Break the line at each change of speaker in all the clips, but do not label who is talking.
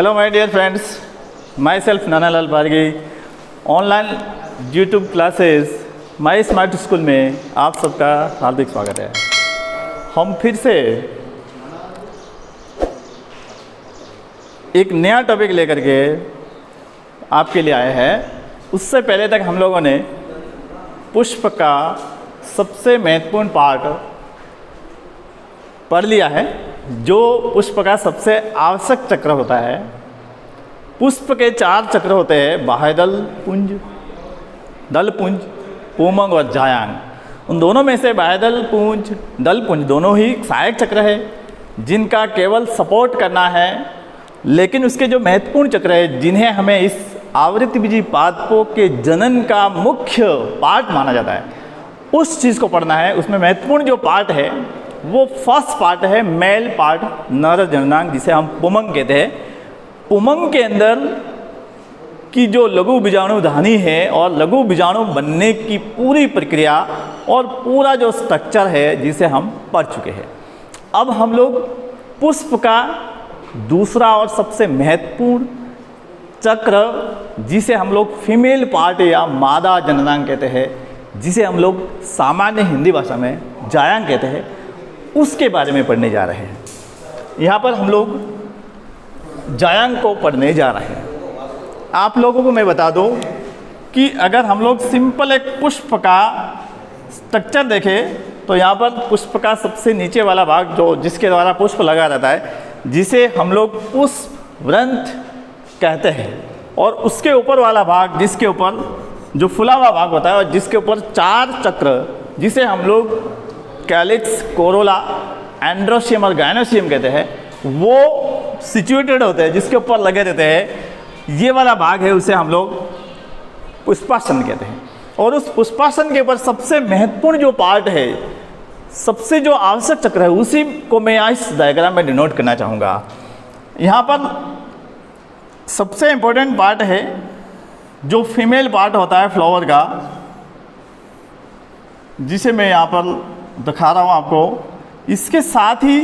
Hello my dear friends, myself Nanalal Bargi. Online YouTube classes my smart school में आप सबका हार्दिक स्वागत है। हम फिर से एक नया टॉपिक लेकर के आपके लिए आए हैं। उससे पहले तक हम लोगों ने पुष्प का सबसे महत्वपूर्ण पार्ट पढ़ लिया है, जो पुष्प का सबसे आवश्यक चक्र होता है। पुष्प के 4 चक्र होते हैं, बाह्यदल पुंज, दल पुंज, पुमंग और जायांग। उन दोनों में से बाह्यदल पुंज, दल पुंज दोनों ही सहायक चक्र है जिनका केवल सपोर्ट करना है, लेकिन उसके जो महत्वपूर्ण चक्र है जिन्हें हमें इस आवृत्तिबीजी पादपों के जनन का मुख्य पार्ट माना जाता है, उस चीज़ को पढ़ना है। उसमें महत्वपूर्ण जो पार्ट है वो फर्स्ट पार्ट है, मेल पार्ट, नर जननांग, जिसे हम पुमंग कहते हैं। पुमंग के अंदर की जो लघु बीजाणु धानी है और लघु बीजाणु बनने की पूरी प्रक्रिया और पूरा जो स्ट्रक्चर है जिसे हम पढ़ चुके हैं। अब हम लोग पुष्प का दूसरा और सबसे महत्वपूर्ण चक्र, जिसे हम लोग फीमेल पार्ट या मादा जननांग कहते हैं, जिसे हम लोग सामान्य हिंदी भाषा में जायांग कहते हैं, उसके बारे में पढ़ने जा रहे हैं। यहाँ पर हम लोग जायांग को पढ़ने जा रहे हैं। आप लोगों को मैं बता दूं कि अगर हम लोग सिंपल एक पुष्प का स्ट्रक्चर देखें तो यहाँ पर पुष्प का सबसे नीचे वाला भाग जो जिसके द्वारा पुष्प लगा रहता है, जिसे हम लोग पुष्प वृंत कहते हैं, और उसके ऊपर वाला भाग जिसके ऊपर जो फुला हुआ भाग होता है और जिसके ऊपर 4 चक्र, जिसे हम लोग कैलिक्स, कोरोला, एंड्रोशियम और गायनोशियम कहते हैं, वो सिचुएटेड होते हैं, जिसके ऊपर लगे रहते हैं। ये वाला भाग है, उसे हम लोग पुष्पासन कहते हैं। और उस पुष्पासन के ऊपर सबसे महत्वपूर्ण जो पार्ट है, सबसे जो आवश्यक चक्र है, उसी को मैं यहाँ इस डायग्राम में डिनोट करना चाहूँगा। यहाँ पर सबसे इम्पोर्टेंट पार्ट है जो फीमेल पार्ट होता है फ्लावर का, जिसे मैं यहाँ पर दिखा रहा हूँ आपको। इसके साथ ही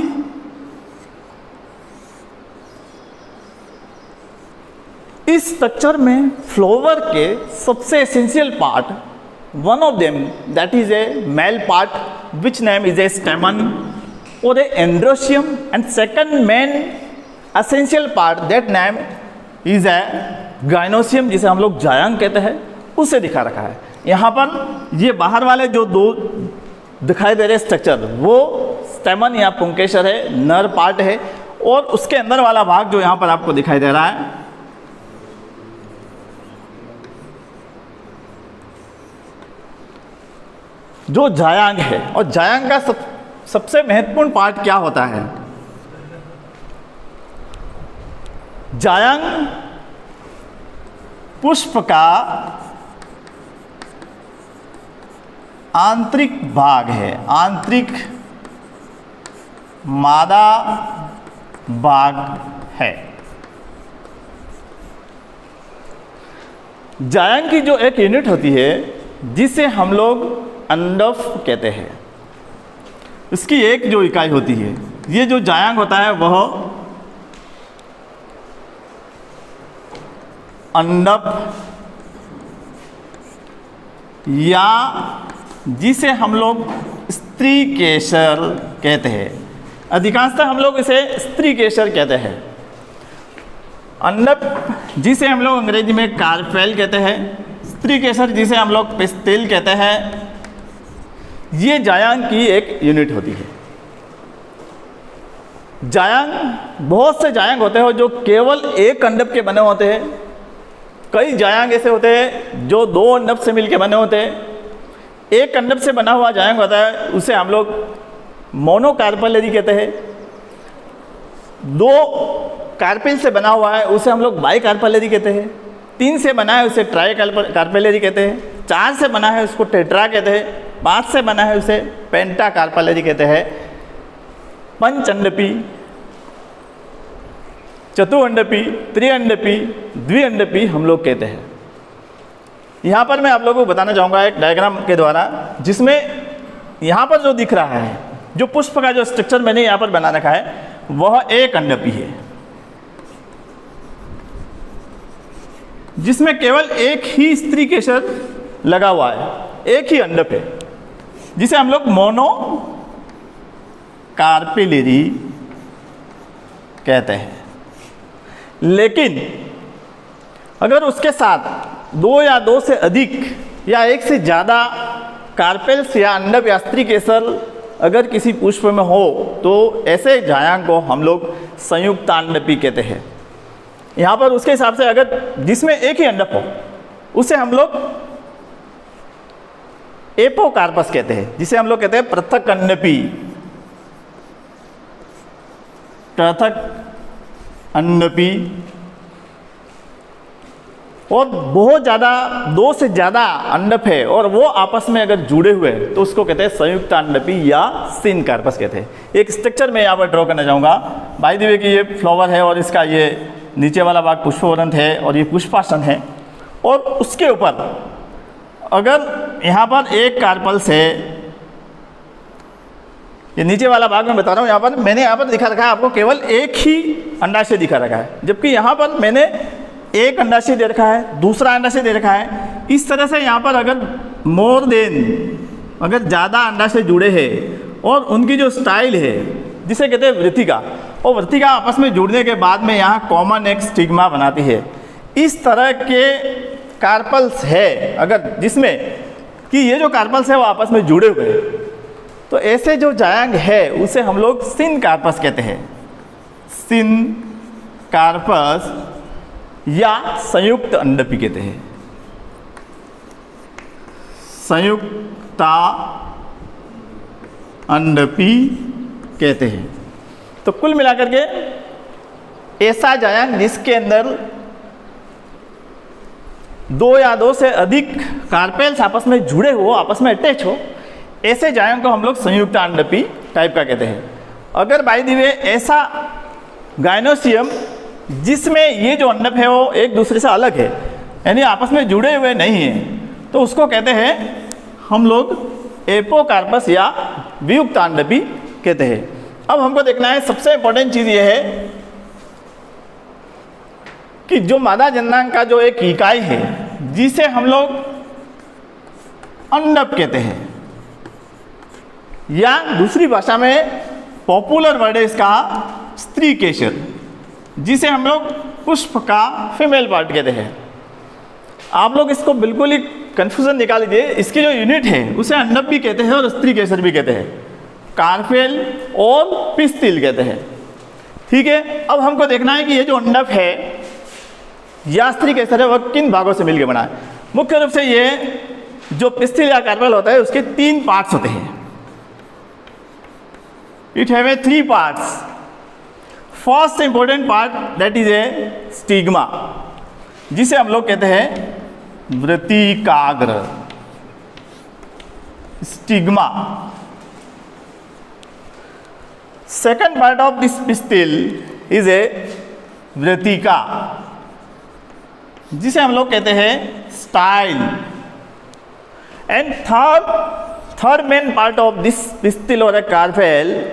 इस स्ट्रक्चर में फ्लावर के सबसे essential part, one of them that is a male part which name is a stamen और a androecium, and second main essential part that name is a gynoecium, जिसे हम लोग जायांग कहते हैं, उसे दिखा रखा है। यहाँ पर ये बाहर वाले जो 2 दिखाई दे रहे स्ट्रक्चर, वो स्टेमन या पुंकेसर है, नर पार्ट है, और उसके अंदर वाला भाग जो यहाँ पर आपको दिखाई दे रहा है, जो जायांग है। और जायांग का सबसे महत्वपूर्ण पार्ट क्या होता है? जायांग पुष्प का आंतरिक भाग है, आंतरिक मादा भाग है। जायांग की जो एक यूनिट होती है जिसे हम लोग अंडफ कहते हैं, इसकी एक जो इकाई होती है, ये जो जायांग होता है वह अंडप या जिसे हम लोग स्त्री केसर कहते हैं, अधिकांशतः हम लोग इसे स्त्री केसर कहते हैं। अंडप जिसे हम लोग अंग्रेजी में कार्पेल कहते हैं, स्त्री केसर जिसे हम लोग पिस्तिल कहते हैं, ये जायांग की एक यूनिट होती है। जायांग, बहुत से जायांग होते हैं जो केवल एक अंडप के बने होते हैं। कई जायांग ऐसे होते हैं जो 2 अंडप से मिलकर बने होते हैं। एक अंडप से बना हुआ जायांग होता है, उसे हम लोग मोनोकार्पेलरी कहते हैं। 2 कार्पेल से बना हुआ है, उसे हम लोग बाई कार्पेलरी कहते हैं। 3 से बना है उसे ट्राई कार्पेलरी कहते हैं। 4 से बना है उसको टेट्रा कहते हैं। 5 से बना है उसे पेंटा कार्पेलरी कहते हैं। पंचअंडपी, चतुअंडपी, त्रिअंडपी, द्विअंडपी हम लोग कहते हैं। यहाँ पर मैं आप लोगों को बताना चाहूँगा एक डायग्राम के द्वारा, जिसमें यहाँ पर जो दिख रहा है, जो पुष्प का जो स्ट्रक्चर मैंने यहाँ पर बना रखा है, वह एक अंडपी है। जिसमें केवल एक ही स्त्री केसर लगा हुआ है, एक ही अंडप है, जिसे हम लोग मोनो कार्पेलिरी कहते हैं। लेकिन अगर उसके साथ दो या दो से अधिक या एक से ज़्यादा कार्पेल्स या अंडप या स्त्री केसर अगर किसी पुष्प में हो तो ऐसे जायांग को हम लोग संयुक्त अंडपी कहते हैं। यहाँ पर उसके हिसाब से अगर जिसमें एक ही अंडप हो उसे हम लोग एपोकार्पस कहते हैं, जिसे हम लोग कहते हैं पृथक अंडपी, पृथक अंडपी। और बहुत ज़्यादा दो से ज़्यादा अंडप है और वो आपस में अगर जुड़े हुए हैं तो उसको कहते हैं संयुक्त अंडपी या सिनकार्पस कहते हैं। एक स्ट्रक्चर में यहाँ पर ड्रॉ करना चाहूँगा। बाय द वे कि ये फ्लावर है और इसका ये नीचे वाला भाग पुष्पवृंत है और ये पुष्पासन है, और उसके ऊपर अगर यहाँ पर एक कार्पल्स है, ये नीचे वाला भाग मैं बता रहा हूँ, यहाँ पर मैंने यहाँ पर दिखा रखा है आपको केवल एक ही अंडाशय दिखा रखा है, जबकि यहाँ पर मैंने एक अंडाशय दे रखा है, दूसरा अंडाशय दे रखा है। इस तरह से यहाँ पर अगर मोर देन अगर ज़्यादा अंडाशय जुड़े हैं और उनकी जो स्टाइल है जिसे कहते हैं वृत्तिका, और वृत्तिका आपस में जुड़ने के बाद में यहाँ कॉमन एक स्टिग्मा बनाती है। इस तरह के कार्पल्स है अगर जिसमें कि ये जो कार्पल्स है वो आपस में जुड़े हुए हैं, तो ऐसे जो जायांग है उसे हम लोग सिनकार्पस कहते हैं। सिनकार्पस या संयुक्त अंडपी कहते हैं, संयुक्ता अंडपी कहते हैं। तो कुल मिलाकर के ऐसा जायांग जिसके अंदर दो या दो से अधिक कार्पेल्स आपस में जुड़े हो, आपस में अटैच हो, ऐसे जायांग को हम लोग संयुक्त अंडपी टाइप का कहते हैं। अगर बाय द वे ऐसा गायनोसियम जिसमें ये जो अंडप है वो एक दूसरे से अलग है, यानी आपस में जुड़े हुए नहीं हैं, तो उसको कहते हैं हम लोग एपोकार्पस या वियुक्त अंडपी कहते हैं। अब हमको देखना है, सबसे इंपॉर्टेंट चीज़ ये है कि जो मादा जननांग का जो एक इकाई है जिसे हम लोग अंडप कहते हैं, या दूसरी भाषा में पॉपुलर वर्ड है इसका स्त्री केसर, जिसे हम लोग पुष्प का फीमेल पार्ट कहते हैं। आप लोग इसको बिल्कुल ही कन्फ्यूजन निकाल लीजिए, इसकी जो यूनिट है उसे अंडप भी कहते हैं और स्त्री केसर भी कहते हैं, कार्पेल और पिस्तिल कहते हैं। ठीक है, अब हमको देखना है कि ये जो अंडप है या स्त्री केसर है वह किन भागों से मिलकर बना है। मुख्य रूप से ये जो पिस्तिल या कार्पेल होता है उसके 3 पार्ट्स होते हैं। It have 3 parts. First important part that is a stigma, जिसे हम लोग कहते हैं वृत्तिकाग्र, stigma. Second part of this pistil is a वृत्तिका, जिसे हम लोग कहते हैं style. And third main part of this pistil और a carpel,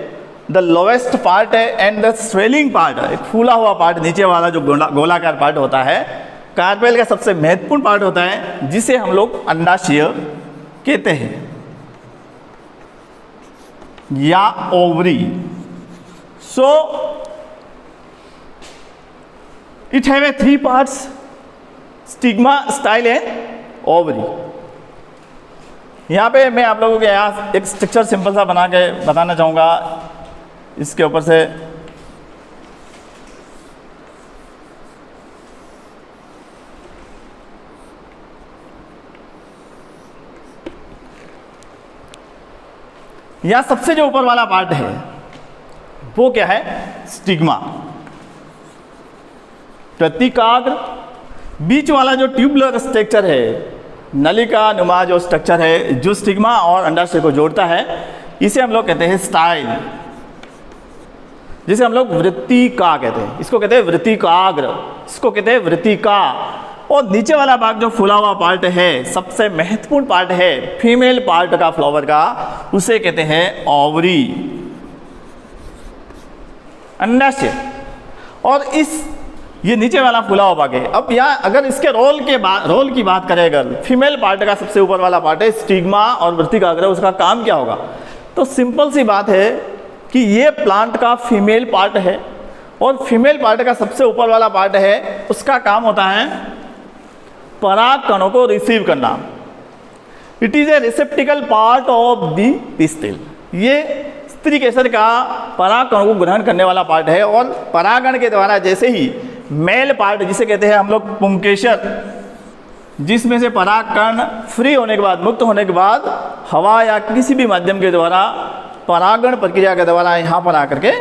the lowest part है एंड द स्वेलिंग पार्ट, एक फूला हुआ पार्ट नीचे वाला जो गोलाकार पार्ट होता है, कार्पेल का सबसे महत्वपूर्ण पार्ट होता है, जिसे हम लोग अंडाशय कहते हैं या ovary. So it have 3 parts, stigma, style and ovary. यहाँ पे मैं आप लोगों के यहाँ एक स्ट्रक्चर सिंपल सा बना के बताना चाहूँगा। इसके ऊपर से यहाँ सबसे जो ऊपर वाला पार्ट है वो क्या है, स्टिग्मा, प्रतीकाग्र। बीच वाला जो ट्यूबुलर स्ट्रक्चर है, नलिका नुमा जो स्ट्रक्चर है जो स्टिग्मा और अंडाशय को जोड़ता है, इसे हम लोग कहते हैं स्टाइल, जिसे हम लोग वृत्तिका कहते हैं। इसको कहते हैं वृत्तिकाग्र, इसको कहते हैं वृत्तिका। और नीचे वाला भाग जो फूला हुआ पार्ट है, सबसे महत्वपूर्ण पार्ट है फीमेल पार्ट का फ्लावर का, उसे कहते हैं ओवरी, अंडाशय। और इस ये नीचे वाला फूला हुआ भाग है। अब यहाँ अगर इसके रोल की बात करें, अगर फीमेल पार्ट का सबसे ऊपर वाला पार्ट है स्टिग्मा और वृत्तिकाग्र, उसका काम क्या होगा? तो सिंपल सी बात है कि ये प्लांट का फीमेल पार्ट है और फीमेल पार्ट का सबसे ऊपर वाला पार्ट है, उसका काम होता है पराग कणों को रिसीव करना। It is a रिसेप्टिकल part of the pistil. ये स्त्री केसर का पराग कणों को ग्रहण करने वाला पार्ट है और परागण के द्वारा जैसे ही मेल पार्ट, जिसे कहते हैं हम लोग पुंकेसर, जिसमें से पराग कण फ्री होने के बाद, मुक्त होने के बाद हवा या किसी भी माध्यम के द्वारा परागण प्रक्रिया के द्वारा यहाँ पर आकर के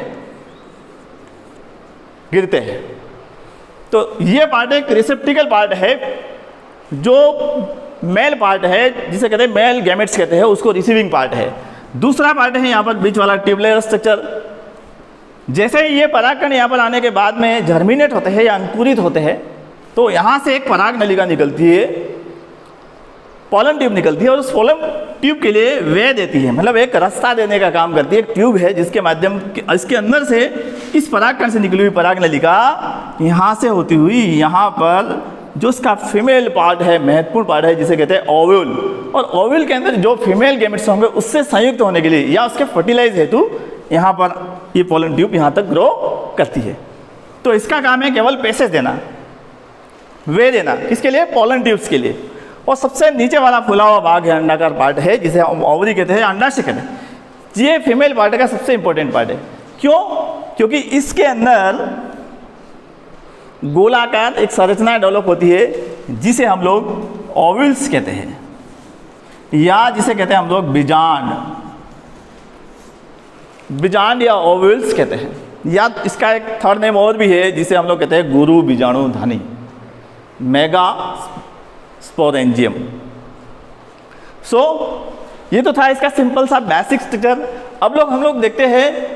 गिरते हैं। तो ये पार्ट एक रिसेप्टिकल पार्ट है, जो मेल पार्ट है जिसे कहते हैं मेल गैमेट्स कहते हैं, उसको रिसीविंग पार्ट है। दूसरा पार्ट है यहाँ पर बीच वाला ट्यूबुलर स्ट्रक्चर। जैसे ही ये परागकण यहाँ पर आने के बाद में जर्मिनेट होते हैं या अंकुरित होते हैं, तो यहाँ से एक पराग नलिका निकलती है, पोलन ट्यूब निकलती है और उस पोलन ट्यूब के लिए वे देती है, मतलब एक रास्ता देने का काम करती है। एक ट्यूब है जिसके माध्यम, इसके अंदर से इस परागकण से निकली हुई पराग नलिका यहाँ से होती हुई यहाँ पर जो उसका फीमेल पार्ट है, महत्वपूर्ण पार्ट है, जिसे कहते हैं ओव्यूल, और ओव्यूल के अंदर जो फीमेल गैमेट्स होंगे उससे संयुक्त होने के लिए या उसके फर्टिलाइज हेतु यहाँ पर ये पोलन ट्यूब यहाँ तक ग्रो करती है। तो इसका काम है केवल पैसेज देना, वे देना, किसके लिए? पोलन ट्यूब्स के लिए। और सबसे नीचे वाला फूला हुआ भाग है, अंडाकार पार्ट है, जिसे हम ओवरी कहते हैं, अंडाशय कहते हैं। ये फीमेल पार्ट का सबसे इंपॉर्टेंट पार्ट है। क्यों? क्योंकि इसके अंदर गोलाकार एक संरचना डेवलप होती है जिसे हम लोग ओव्यूल्स कहते हैं, या जिसे कहते हैं हम लोग बीजांड या ओव्यूल्स कहते हैं, या इसका एक थर्ड नेम और भी है जिसे हम लोग कहते हैं गुरु बीजाणुधानी, मेगा स्पोरेंजियम। सो ये तो था इसका सिंपल सा बेसिक स्ट्रक्चर। अब हम लोग देखते हैं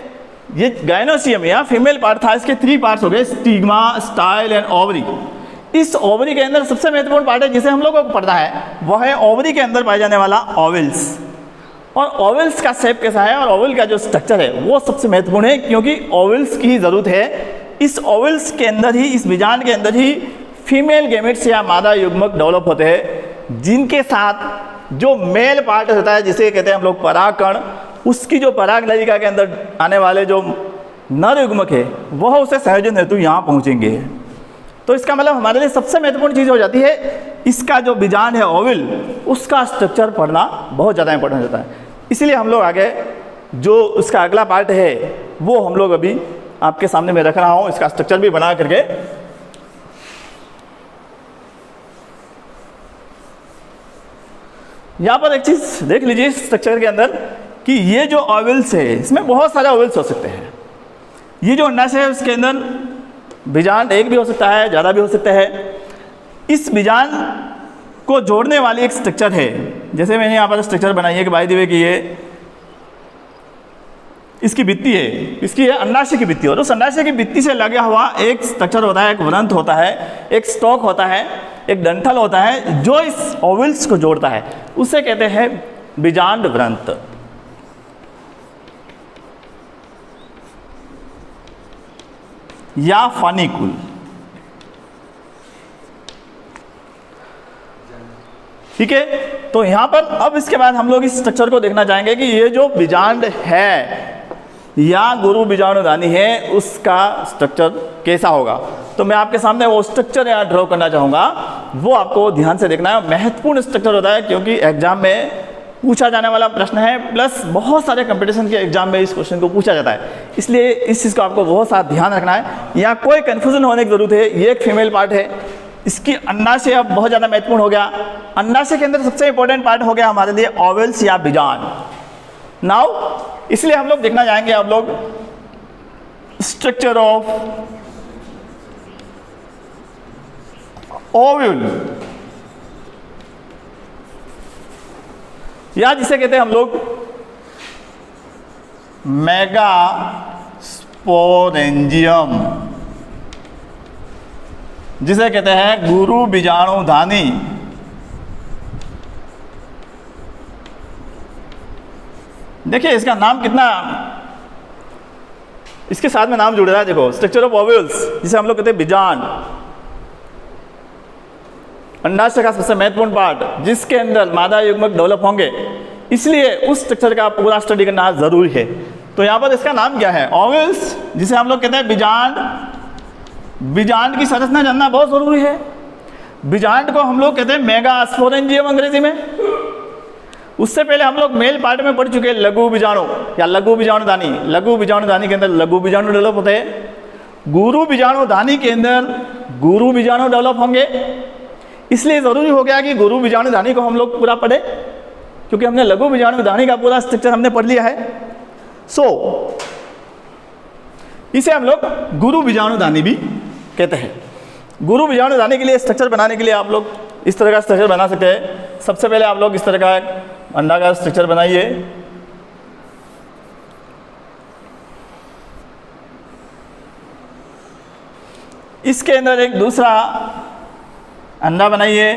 ये गायनोसियम या फीमेल पार्ट था, इसके 3 पार्ट्स हो गए, स्टिग्मा, स्टाइल एंड ओवरी। इस ओवरी के अंदर सबसे महत्वपूर्ण पार्ट है जिसे हम लोगों को पढ़ना है, वह है ओवरी के अंदर पाए जाने वाला ओवल्स। और ओवल्स का शेप कैसा है और ओवल का जो स्ट्रक्चर है वो सबसे महत्वपूर्ण है, क्योंकि ओवल्स की ही जरूरत है। इस ओवल्स के अंदर ही, इस बीजांड के अंदर ही फीमेल गैमेट्स या मादा युग्मक डेवलप होते हैं, जिनके साथ जो मेल पार्ट होता है जिसे कहते हैं हम लोग परागकण, उसकी जो पराग नलिका के अंदर आने वाले जो नर युग्मक है वह उसे संयोजन हेतु यहाँ पहुँचेंगे। तो इसका मतलब हमारे लिए सबसे महत्वपूर्ण चीज़ हो जाती है इसका जो बीजांड है ओवल, उसका स्ट्रक्चर पढ़ना बहुत ज़्यादा इंपॉर्टेंट होता है। इसलिए हम लोग आगे जो उसका अगला पार्ट है वो हम लोग अभी आपके सामने मैं रख रहा हूँ, इसका स्ट्रक्चर भी बना करके। यहाँ पर एक चीज़ देख लीजिए स्ट्रक्चर के अंदर कि ये जो ओवल्स है इसमें बहुत सारे ओवल्स हो सकते हैं। ये जो अंडाशय है उसके अंदर बीजांड एक भी हो सकता है, ज़्यादा भी हो सकता है। इस बीजांड को जोड़ने वाली एक स्ट्रक्चर है, जैसे मैंने यहाँ पर स्ट्रक्चर बनाई है कि बाय द वे कि ये इसकी भित्ति है, इसकी है अंडाशय की भित्ति, और उस अंडाशय की भित्ति से लगा हुआ एक स्ट्रक्चर होता है, एक वृंत होता है, एक स्टॉक होता है, एक डंठल होता है जो इस ओवल्स को जोड़ता है, उसे कहते हैं बीजांड वृंत। या फनिकुल। ठीक है, तो यहां पर अब इसके बाद हम लोग इस स्ट्रक्चर को देखना चाहेंगे कि ये जो बीजांड है या गुरु बीजाणुधानी है उसका स्ट्रक्चर कैसा होगा। तो मैं आपके सामने वो स्ट्रक्चर यहाँ ड्रॉ करना चाहूँगा, वो आपको ध्यान से देखना है। महत्वपूर्ण स्ट्रक्चर होता है क्योंकि एग्जाम में पूछा जाने वाला प्रश्न है, प्लस बहुत सारे कंपटीशन के एग्जाम में इस क्वेश्चन को पूछा जाता है, इसलिए इस चीज़ को आपको बहुत सारा ध्यान रखना है। यहाँ कोई कन्फ्यूजन होने की जरूरत है। ये एक फीमेल पार्ट है, इसकी अंडाशय अब बहुत ज़्यादा महत्वपूर्ण हो गया। अंडाशय के अंदर सबसे इंपॉर्टेंट पार्ट हो गया हमारे लिए ओवल्स या बीजांड। नाउ इसलिए हम लोग देखना चाहेंगे अब लोग स्ट्रक्चर ऑफ ओव्यूल, या जिसे कहते हैं हम लोग मेगा स्पोरेंजियम, जिसे कहते हैं गुरु बीजाणुधानी। देखिए इसका नाम कितना इसके साथ में नाम जुड़ रहा है, देखो स्ट्रक्चर ऑफ ओव्यूल्स, जिसे हम लोग कहते हैं बीजांड, अंडाशय का सबसे महत्वपूर्ण पार्ट जिसके अंदर मादा युग्मक डेवलप होंगे, इसलिए उस स्ट्रक्चर का पूरा स्टडी करना जरूरी है। तो यहाँ पर इसका नाम क्या है? ओव्यूल्स, जिसे हम लोग कहते हैं बीजांड। बीजांड की संरचना जानना बहुत जरूरी है। बीजांड को हम लोग कहते हैं मेगास्पोरेंजियम अंग्रेजी में। उससे पहले हम लोग मेल पार्ट में पढ़ चुके हैं लघु बीजाणु या लघु बीजाणुधानी। लघु बीजाणुधानी के अंदर लघु बीजाणु डेवलप होते हैं। गुरु बीजाणुधानी के अंदर गुरु बीजाणु डेवलप होंगे। इसलिए जरूरी हो गया कि गुरु बीजाणुधानी को हम लोग पूरा पढ़े, क्योंकि हमने लघु बीजाणुधानी का पूरा स्ट्रक्चर हमने पढ़ लिया है। इसे हम लोग गुरु बीजाणुधानी भी कहते हैं। गुरु बीजाणुधानी के लिए स्ट्रक्चर बनाने के लिए आप लोग इस तरह का स्ट्रक्चर बना सकते हैं। सबसे पहले आप लोग इस तरह का अंडा का स्ट्रक्चर बनाइए। इसके अंदर एक दूसरा अंडा बनाइए।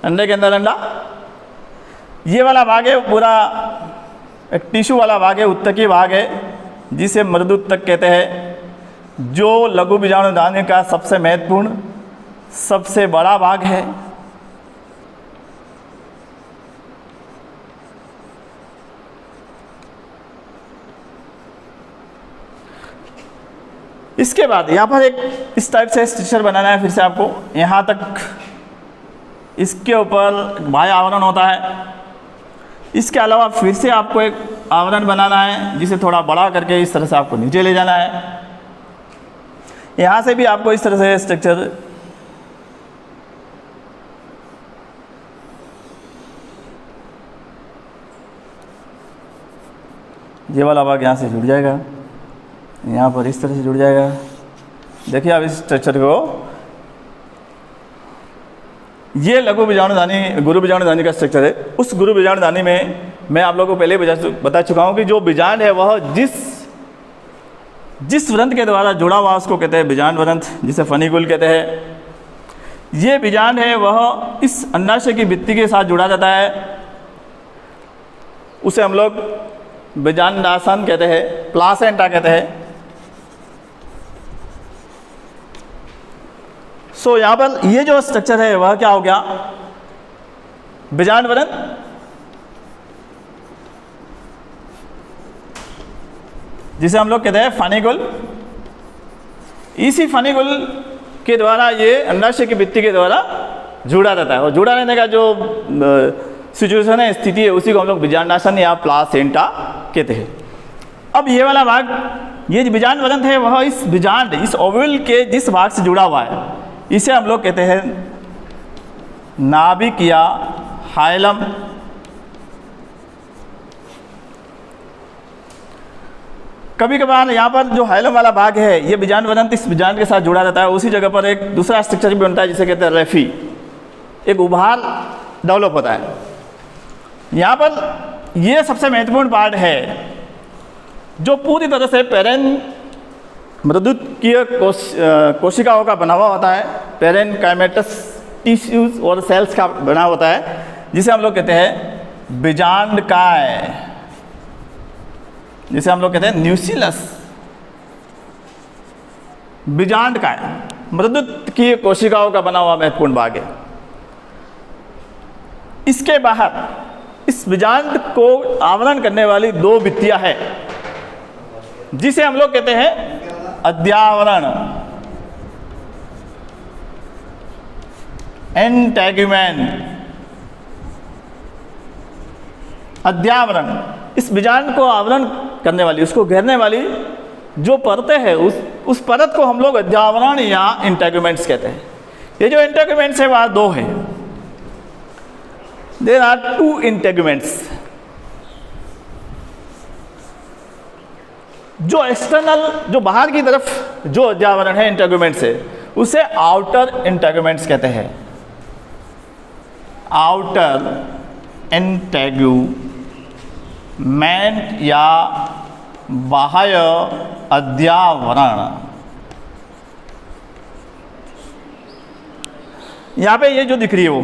अंडे के अंदर अंडा, ये वाला भाग है पूरा एक टिश्यू वाला भाग है, उत्तकी भाग है, जिसे मृदुत्तक कहते हैं, जो लघु बीजाणुधानी का सबसे महत्वपूर्ण सबसे बड़ा भाग है। इसके बाद यहाँ पर एक इस टाइप से स्ट्रक्चर बनाना है। फिर से आपको यहाँ तक इसके ऊपर बाह्य आवरण होता है। इसके अलावा फिर से आपको एक आवरण बनाना है, जिसे थोड़ा बड़ा करके इस तरह से आपको नीचे ले जाना है। यहाँ से भी आपको इस तरह से स्ट्रक्चर ये वाला भाग यहाँ से जुड़ जाएगा, यहाँ पर इस तरह से जुड़ जाएगा। देखिए आप इस स्ट्रक्चर को, ये लघु बीजाणुधानी गुरु बीजाणुधानी का स्ट्रक्चर है। उस गुरु बीजाणुधानी में मैं आप लोगों को पहले बता चुका हूँ कि जो बीजांड है वह जिस व्रंथ के द्वारा जुड़ा हुआ उसको कहते हैं बीजांड व्रंथ, जिसे फनिकुल कहते हैं। ये बीजांड है वह इस अंडाशय की भित्ति के साथ जुड़ा जाता है। उसे हम लोग बीजांडासन कहते हैं, प्लासेंटा कहते हैं। यहाँ पर ये जो स्ट्रक्चर है वह क्या हो गया? बीजांड व्रंथ। जिसे हम लोग कहते हैं फनिकुल। इसी फनिकुल के द्वारा ये अंडाशय की भित्ति के द्वारा जुड़ा रहता है, और जुड़ा रहने का जो सिचुएशन है, स्थिति है, उसी को हम लोग बीजांडासन या प्लासेंटा कहते हैं। अब ये वाला भाग, ये बीजांड व्रंथ है, वह इस बीजांड इस ओव्यूल के जिस भाग से जुड़ा हुआ है, इसे हम लोग कहते हैं नाभिक या हाइलम। कभी कभार यहाँ पर जो हाइलम वाला भाग है, ये बीजांड व्रंथ इस बीजांड के साथ जुड़ा रहता है। उसी जगह पर एक दूसरा स्ट्रक्चर भी बनता है, जिसे कहते हैं रेफी। एक उभार डेवलप होता है। यहाँ पर ये सबसे महत्वपूर्ण पार्ट है, जो पूरी तरह से पेरेन मृदुकीय कोशिकाओं का बना हुआ होता है। पेरेनकाइमेटस टिश्यूज और सेल्स का बना होता है, जिसे हम लोग कहते हैं बीजांडकाय, जिसे हम लोग कहते हैं न्यूसिलस। बीजांडकाय मृदुकीय कोशिकाओं का बना हुआ महत्वपूर्ण भाग है। इसके बाहर इस बीजांड को आवरण करने वाली दो भित्तियां हैं, जिसे हम लोग कहते हैं अध्यावरण, एंटेगुमेन। अध्यावरण इस बीजांड को आवरण करने वाली, उसको घेरने वाली जो परतें हैं, उस परत को हम लोग अध्यावरण या इंटेगुमेंट्स कहते हैं। ये जो इंटेगुमेंट्स है वह दो है। There are two integuments. जो एक्सटर्नल, जो बाहर की तरफ जो अध्यावरण है इंटेगुमेंट्स है, उसे आउटर इंटेगुमेंट्स कहते हैं। आउटर इंटेगुमेंट या बाह्य अध्यावरण। यहाँ पे ये जो दिख रही है वो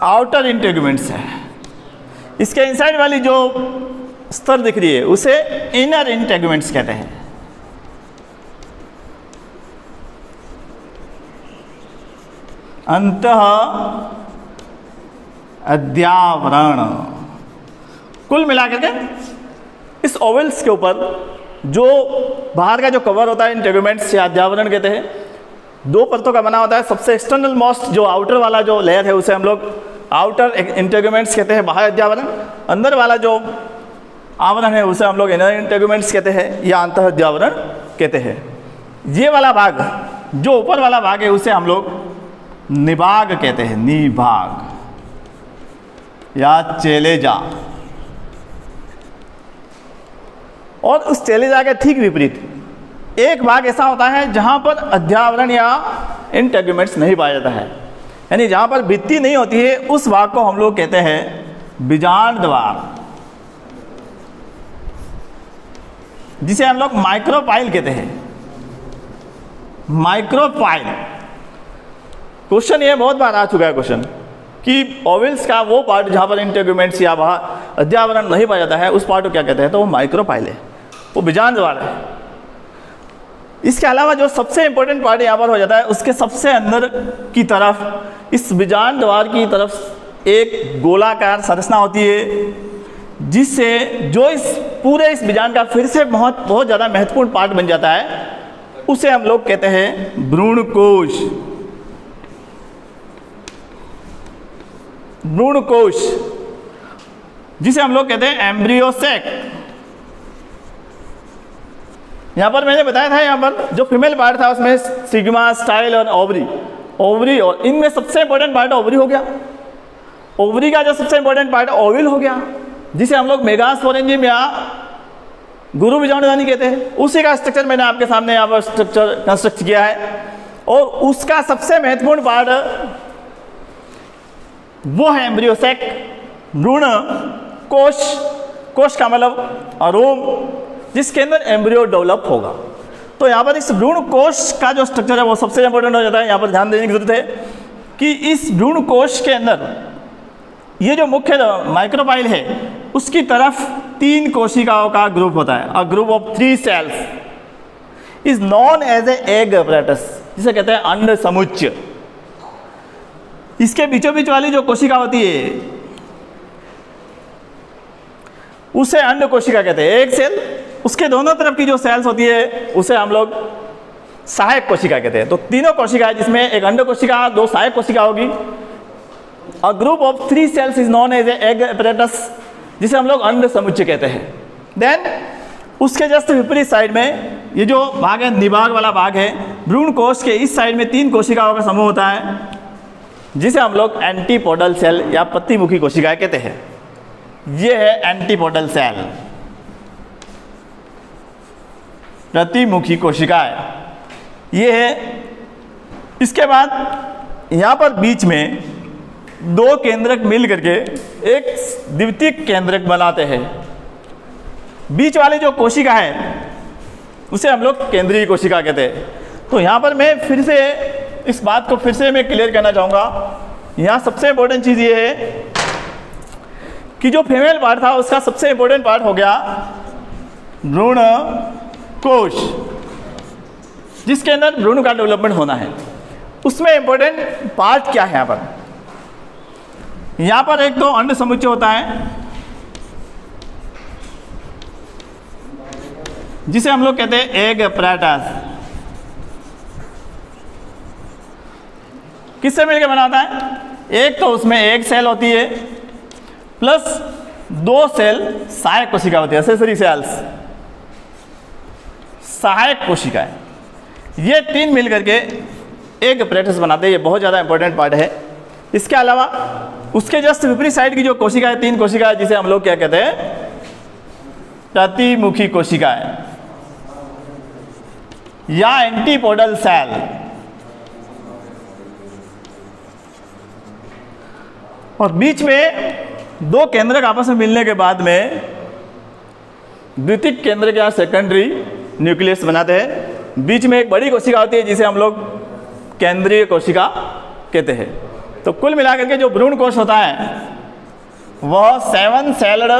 आउटर इंटेगुमेंट्स है। इसके इनसाइड वाली जो स्तर दिख रही है उसे इनर इंटेगुमेंट्स कहते हैं। अंतः अध्यावरण। कुल मिलाकर के इस ओवल्स के ऊपर जो बाहर का जो कवर होता है इंटेगुमेंट्स या अध्यावरण कहते हैं, दो परतों का बना होता है। सबसे एक्सटर्नल मोस्ट जो आउटर वाला जो लेयर है उसे हम लोग आउटर इंटेगुमेंट्स कहते हैं, बाह्य अध्यावरण। अंदर वाला जो आवरण है उसे हम लोग इनर इंटेगुमेंट्स कहते हैं या अंतः अध्यावरण कहते हैं। ये वाला भाग जो ऊपर वाला भाग है उसे हम लोग निभाग कहते हैं, निभाग या चेलेजा। और उस चेलेजा के ठीक विपरीत एक भाग ऐसा होता है जहां पर अध्यावरण या इंटेगुमेंट्स नहीं पाया जाता है, यानी जहां पर भित्ति नहीं होती है, उस भाग को हम लोग कहते हैं बीजांड द्वार, जिसे हम लोग माइक्रोपाइल कहते हैं। माइक्रोपाइल क्वेश्चन ये बहुत बार आ चुका है क्वेश्चन कि ओवल्स का वो पार्ट जहां पर इंटेगुमेंट्स या अध्यावरण नहीं पाया जाता है उस पार्ट को क्या कहते हैं, तो वो माइक्रोपाइल है, वो बीजांड द्वार है। इसके अलावा जो सबसे इंपॉर्टेंट पार्ट यहाँ पर हो जाता है, उसके सबसे अंदर की तरफ इस बीजांड द्वार की तरफ एक गोलाकार संरचना होती है, जिससे जो इस बीजांड का फिर से बहुत ज़्यादा महत्वपूर्ण पार्ट बन जाता है, उसे हम लोग कहते हैं भ्रूणकोश। भ्रूणकोश जिसे हम लोग कहते हैं एम्ब्रियो सैक। यहां पर मैंने बताया था, यहां पर जो फीमेल पार्ट था उसमें सिग्मा, स्टाइल और ओवरी और इनमें सबसे इंपॉर्टेंट पार्ट ओवरी हो गया। ओवरी का जो सबसे इंपॉर्टेंट पार्ट ओविल हो गया, जिसे हम लोग मेगास्पोरेंजियम या गुरु बीजाणुधनी कहते हैं। उसी का स्ट्रक्चर मैंने आपके सामने यहाँ पर स्ट्रक्चर कंस्ट्रक्ट किया है। और उसका सबसे महत्वपूर्ण पार्ट वो है एम्ब्रियो सैक, भ्रूण कोश। कोश का मतलब अरोम, जिसके अंदर एम्ब्रियो डेवलप होगा। तो यहाँ पर इस भ्रूण कोश का जो स्ट्रक्चर है वो सबसे इंपॉर्टेंट हो जाता है। यहाँ पर ध्यान देने की जरूरत है कि इस भ्रूण कोश के अंदर ये जो मुख्य माइक्रोपाइल है उसकी तरफ 3 कोशिकाओं का ग्रुप होता है। A group of 3 cells is known as a egg apparatus, जिसे कहते हैं अंड समुच्चय। इसके बीचों बीच वाली जो कोशिका होती है उसे अंड कोशिका कहते हैं। एक सेल, उसके दोनों तरफ की जो सेल्स होती है उसे हम लोग सहायक कोशिका कहते हैं। तो तीनों कोशिका जिसमें एक अंड कोशिका, 2 सहायक कोशिका होगी। A group of 3 cells is known as a egg apparatus, जिसे हम लोग अंड समुच्चय कहते हैं। देन उसके जस्ट विपरीत साइड में ये जो भाग है, निभाग वाला भाग है, भ्रूण कोश के इस साइड में 3 कोशिकाओं का समूह होता है, जिसे हम लोग एंटीपोडल सेल या प्रतिमुखी कोशिकाएं कहते हैं। ये है एंटीपोडल सेल, प्रतिमुखी कोशिकाएं ये है। इसके बाद यहाँ पर बीच में 2 केंद्रक मिल करके एक द्वितीयक केंद्रक बनाते हैं। बीच वाली जो कोशिका है उसे हम लोग केंद्रीय कोशिका कहते हैं। तो यहाँ पर मैं फिर से इस बात को फिर से मैं क्लियर करना चाहूँगा। यहाँ सबसे इम्पोर्टेंट चीज़ ये है कि जो फीमेल पार्ट था उसका सबसे इम्पोर्टेंट पार्ट हो गया भ्रूण कोश, जिसके अंदर भ्रूण का डेवलपमेंट होना है। उसमें इम्पोर्टेंट पार्ट क्या है यहाँ पर एक तो अंड समुच्चय होता है, जिसे हम लोग कहते हैं एग apparatus। किससे मिलकर बना होता है? एक तो उसमें एक सेल होती है प्लस 2 सेल सहायक कोशिका होती है, एक्सेसरी सेल्स, सहायक कोशिकाएं। ये 3 मिल करके एक apparatus बनाते हैं। ये बहुत ज़्यादा इंपॉर्टेंट पार्ट है। इसके अलावा उसके जस्ट विपरीत साइड की जो कोशिका है, 3 कोशिका है, जिसे हम लोग क्या कहते हैं? प्रतिमुखी कोशिकाएं या एंटीपोडल सेल। और बीच में 2 केंद्रक आपस में मिलने के बाद में द्वितीयक केंद्रक या सेकेंडरी न्यूक्लियस बनाते हैं। बीच में एक बड़ी कोशिका होती है जिसे हम लोग केंद्रीय कोशिका कहते हैं। तो कुल मिलाकर के जो भ्रूण कोश होता है वह 7 सेल्ड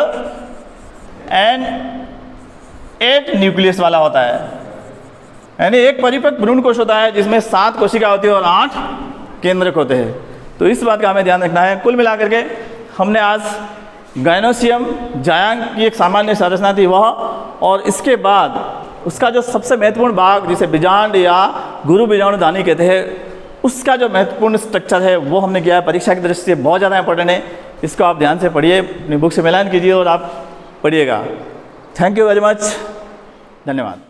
एंड 8 न्यूक्लियस वाला होता है, यानी एक परिपक्व भ्रूण कोश होता है जिसमें 7 कोशिका होती है और 8 केंद्रक होते हैं। तो इस बात का हमें ध्यान रखना है। कुल मिलाकर के हमने आज गायनोसियम जायांग की एक सामान्य संरचना थी वह, और इसके बाद उसका जो सबसे महत्वपूर्ण भाग जिसे बीजांड या गुरु बीजाणुधानी कहते हैं, उसका जो महत्वपूर्ण स्ट्रक्चर है वो हमने किया है। परीक्षा की दृष्टि से बहुत ज़्यादा इंपॉर्टेंट है, इसको आप ध्यान से पढ़िए, अपनी बुक से मिलान कीजिए और आप पढ़िएगा। थैंक यू वेरी मच, धन्यवाद।